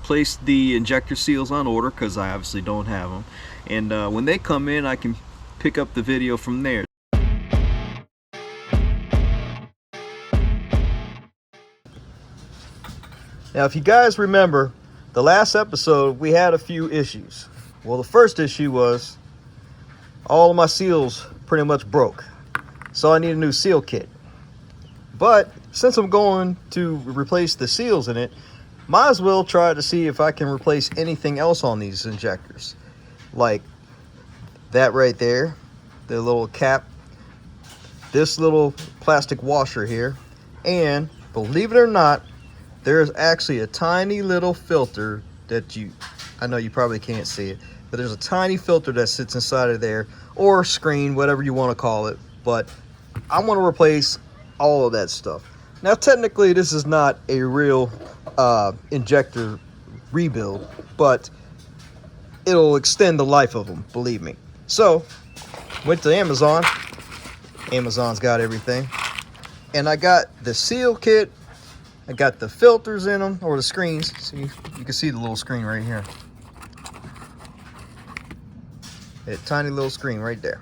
placed the injector seals on order because I obviously don't have them, and when they come in I can pick up the video from there. Now if you guys remember the last episode, we had a few issues. Well, the first issue was all of my seals pretty much broke, so I need a new seal kit. But since I'm going to replace the seals in it, might as well try to see if I can replace anything else on these injectors, like that right there, the little cap, this little plastic washer here, and believe it or not, there's actually a tiny little filter that I know you probably can't see it, but there's a tiny filter that sits inside of there, or screen, whatever you want to call it. But I want to replace all of that stuff. Now technically this is not a real injector rebuild, but it'll extend the life of them, believe me. So went to Amazon. Amazon's got everything, and I got the seal kit. I got the filters in them, or the screens. See, you can see the little screen right here. That tiny little screen right there.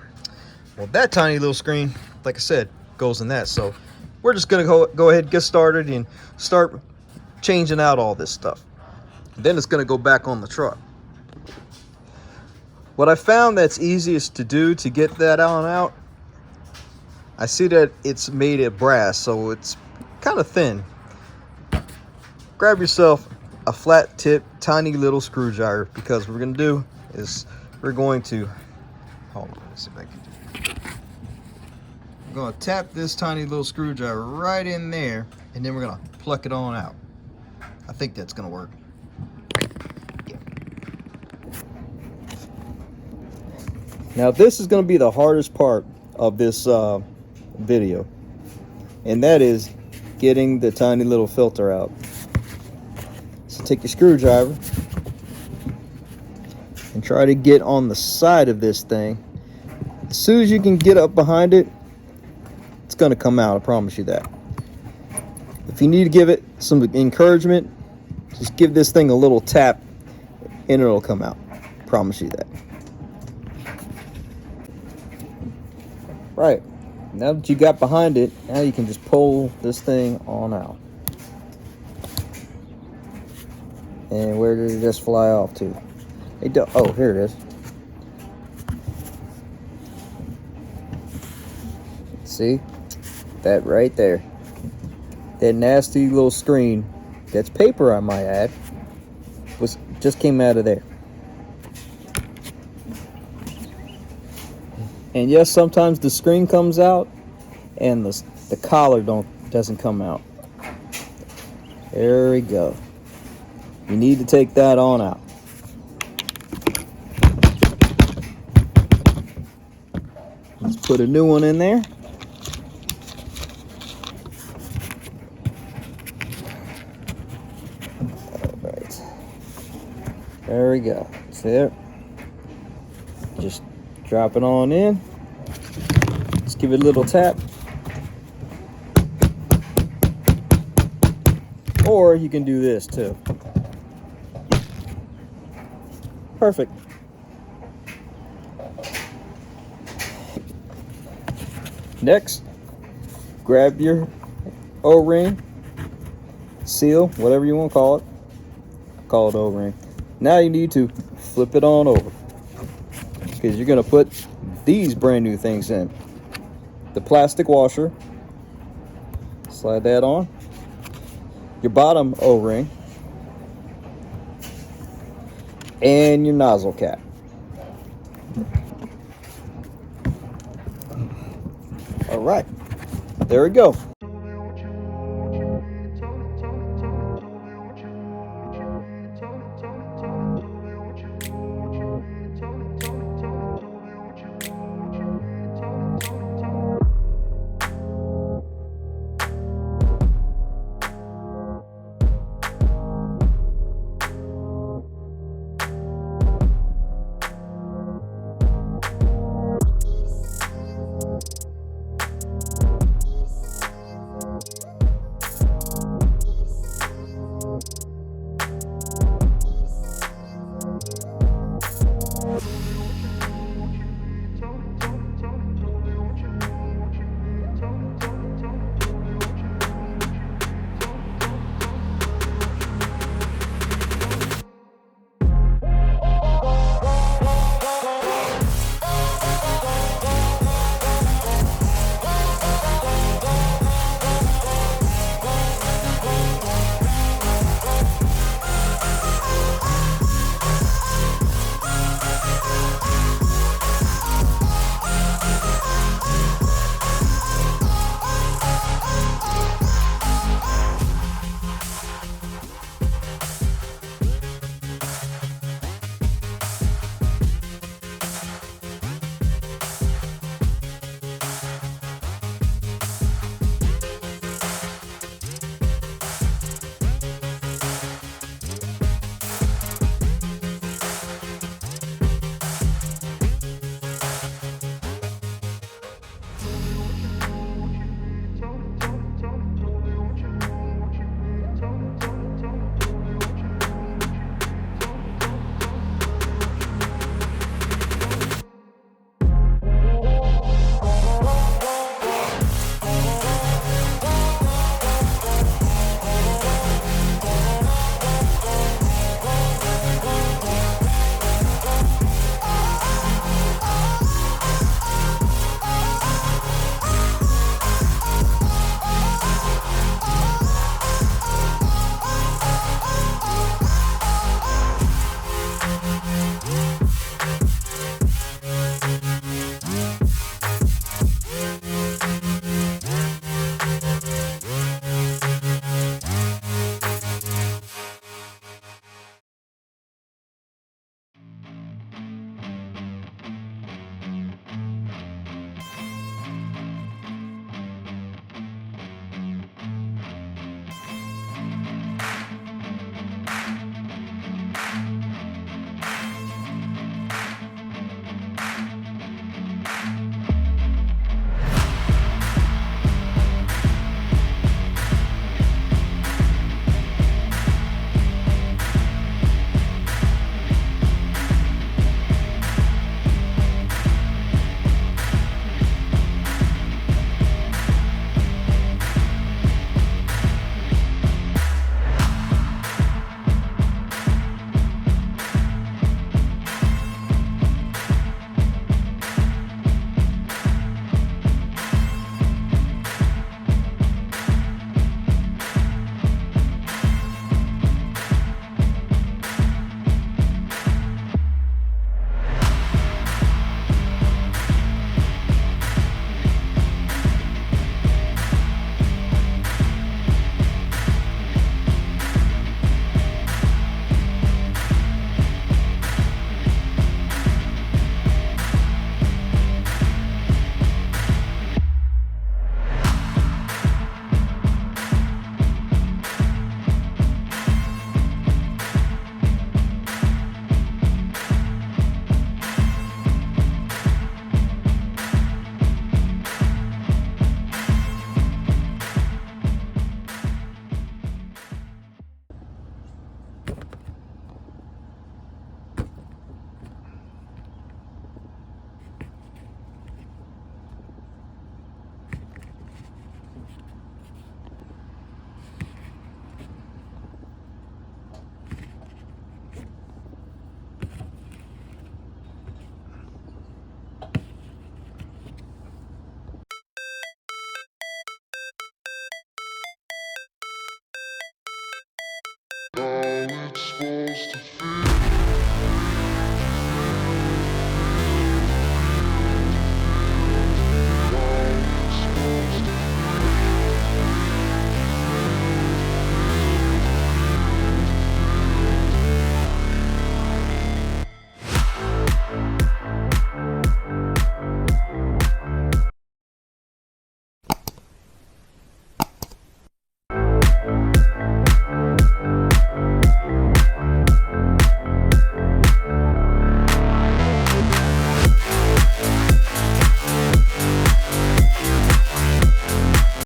Well, that tiny little screen, like I said, goes in that. So we're just gonna go ahead and get started and start changing out all this stuff. Then it's gonna go back on the truck. What I found that's easiest to do to get that on out, I see that it's made of brass, so it's kind of thin. Grab yourself a flat tip, tiny little screwdriver, because what we're going to do is we're going to, hold on, let's see if I can do it. We're going to tap this tiny little screwdriver right in there, and then we're going to pluck it on out. I think that's going to work. Yeah. Now this is going to be the hardest part of this video, and that is getting the tiny little filter out. So take your screwdriver and try to get on the side of this thing. As soon as you can get up behind it, it's going to come out, I promise you that. If you need to give it some encouragement, just give this thing a little tap and it'll come out. I promise you that. Right, now that you got behind it, now you can just pull this thing on out. And where did it just fly off to? Oh, here it is. See? That right there. That nasty little screen, that's paper I might add, just came out of there. And yes, sometimes the screen comes out and the collar doesn't come out. There we go. You need to take that on out. Let's put a new one in there. All right. There we go. See it? Just drop it on in. Just give it a little tap. Or you can do this too. Perfect. Next, grab your O-ring, seal, whatever you want to call it. Call it O-ring. Now you need to flip it on over, because you're going to put these brand new things in. The plastic washer, slide that on. Your bottom O-ring, and your nozzle cap. All right, there we go.